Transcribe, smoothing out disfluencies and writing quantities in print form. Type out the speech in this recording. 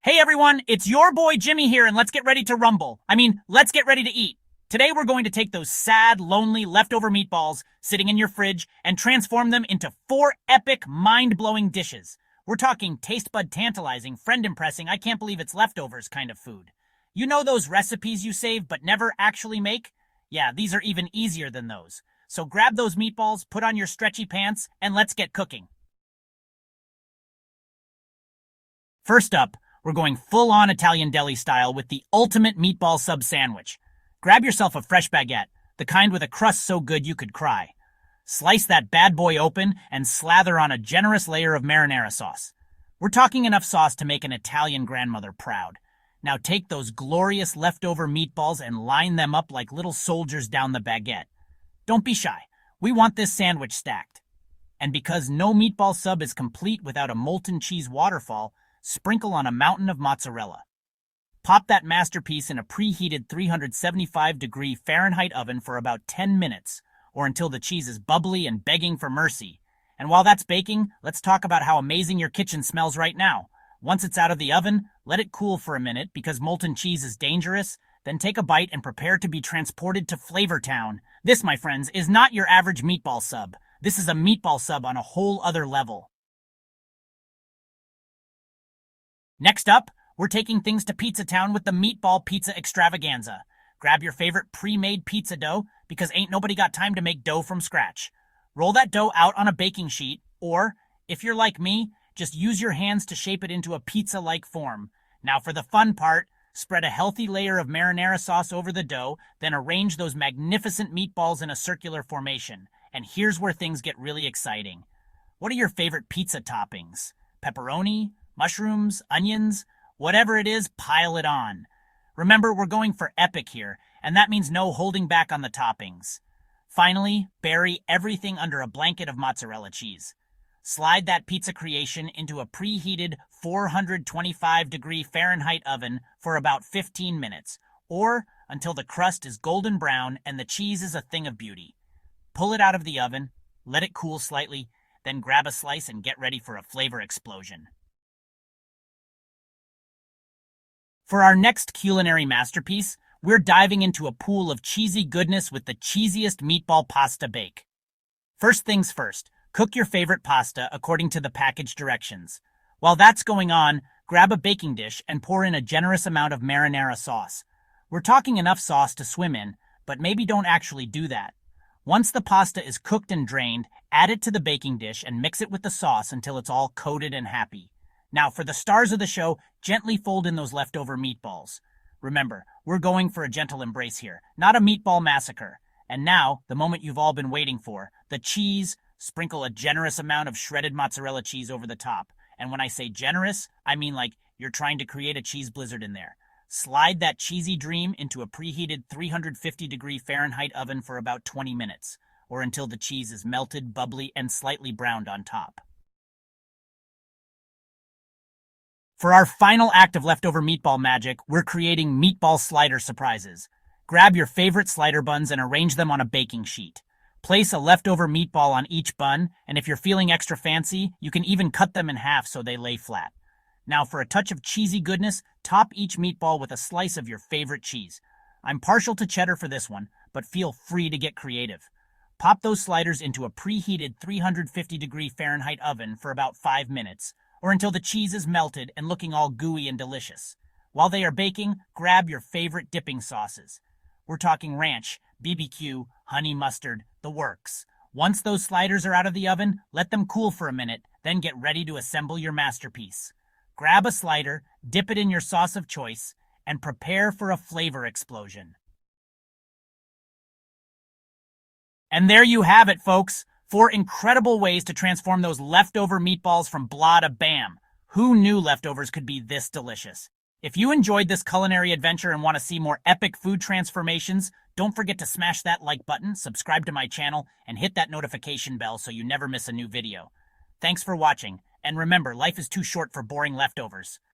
Hey everyone, it's your boy Jimmy here, and let's get ready to rumble. Let's get ready to eat. Today we're going to take those sad, lonely, leftover meatballs sitting in your fridge and transform them into 4 epic, mind-blowing dishes. We're talking taste bud tantalizing, friend impressing, I can't believe it's leftovers kind of food. You know those recipes you save but never actually make? Yeah, these are even easier than those. So grab those meatballs, put on your stretchy pants, and let's get cooking. First up, we're going full-on Italian deli style with the ultimate meatball sub sandwich. Grab yourself a fresh baguette, the kind with a crust so good you could cry. Slice that bad boy open and slather on a generous layer of marinara sauce. We're talking enough sauce to make an Italian grandmother proud. Now take those glorious leftover meatballs and line them up like little soldiers down the baguette. Don't be shy. We want this sandwich stacked. And because no meatball sub is complete without a molten cheese waterfall, sprinkle on a mountain of mozzarella. Pop that masterpiece in a preheated 375-degree Fahrenheit oven for about 10 minutes, or until the cheese is bubbly and begging for mercy. And while that's baking, let's talk about how amazing your kitchen smells right now. Once it's out of the oven, let it cool for a minute because molten cheese is dangerous, then take a bite and prepare to be transported to Flavor Town. This, my friends, is not your average meatball sub. This is a meatball sub on a whole other level. Next up, we're taking things to Pizza Town with the Meatball Pizza Extravaganza. Grab your favorite pre-made pizza dough, because ain't nobody got time to make dough from scratch. Roll that dough out on a baking sheet, or, if you're like me, just use your hands to shape it into a pizza-like form. Now for the fun part, spread a healthy layer of marinara sauce over the dough, then arrange those magnificent meatballs in a circular formation. And here's where things get really exciting. What are your favorite pizza toppings? Pepperoni? Mushrooms, onions, whatever it is, pile it on. Remember, we're going for epic here, and that means no holding back on the toppings. Finally, bury everything under a blanket of mozzarella cheese. Slide that pizza creation into a preheated 425-degree Fahrenheit oven for about 15 minutes, or until the crust is golden brown and the cheese is a thing of beauty. Pull it out of the oven, let it cool slightly, then grab a slice and get ready for a flavor explosion. For our next culinary masterpiece, we're diving into a pool of cheesy goodness with the cheesiest meatball pasta bake. First things first, cook your favorite pasta according to the package directions. While that's going on, grab a baking dish and pour in a generous amount of marinara sauce. We're talking enough sauce to swim in, but maybe don't actually do that. Once the pasta is cooked and drained, add it to the baking dish and mix it with the sauce until it's all coated and happy. Now, for the stars of the show, gently fold in those leftover meatballs. Remember, we're going for a gentle embrace here, not a meatball massacre. And now, the moment you've all been waiting for, the cheese. Sprinkle a generous amount of shredded mozzarella cheese over the top. And when I say generous, I mean like you're trying to create a cheese blizzard in there. Slide that cheesy dream into a preheated 350-degree Fahrenheit oven for about 20 minutes, or until the cheese is melted, bubbly, and slightly browned on top. For our final act of leftover meatball magic, we're creating meatball slider surprises. Grab your favorite slider buns and arrange them on a baking sheet. Place a leftover meatball on each bun, and if you're feeling extra fancy, you can even cut them in half so they lay flat. Now for a touch of cheesy goodness, top each meatball with a slice of your favorite cheese. I'm partial to cheddar for this one, but feel free to get creative. Pop those sliders into a preheated 350-degree Fahrenheit oven for about 5 minutes, or until the cheese is melted and looking all gooey and delicious. While they are baking, grab your favorite dipping sauces. We're talking ranch, BBQ, honey mustard, the works. Once those sliders are out of the oven, let them cool for a minute, then get ready to assemble your masterpiece. Grab a slider, dip it in your sauce of choice, and prepare for a flavor explosion. And there you have it, folks. 4 incredible ways to transform those leftover meatballs from blah to bam. Who knew leftovers could be this delicious? If you enjoyed this culinary adventure and want to see more epic food transformations, don't forget to smash that like button, subscribe to my channel, and hit that notification bell so you never miss a new video. Thanks for watching, and remember, life is too short for boring leftovers.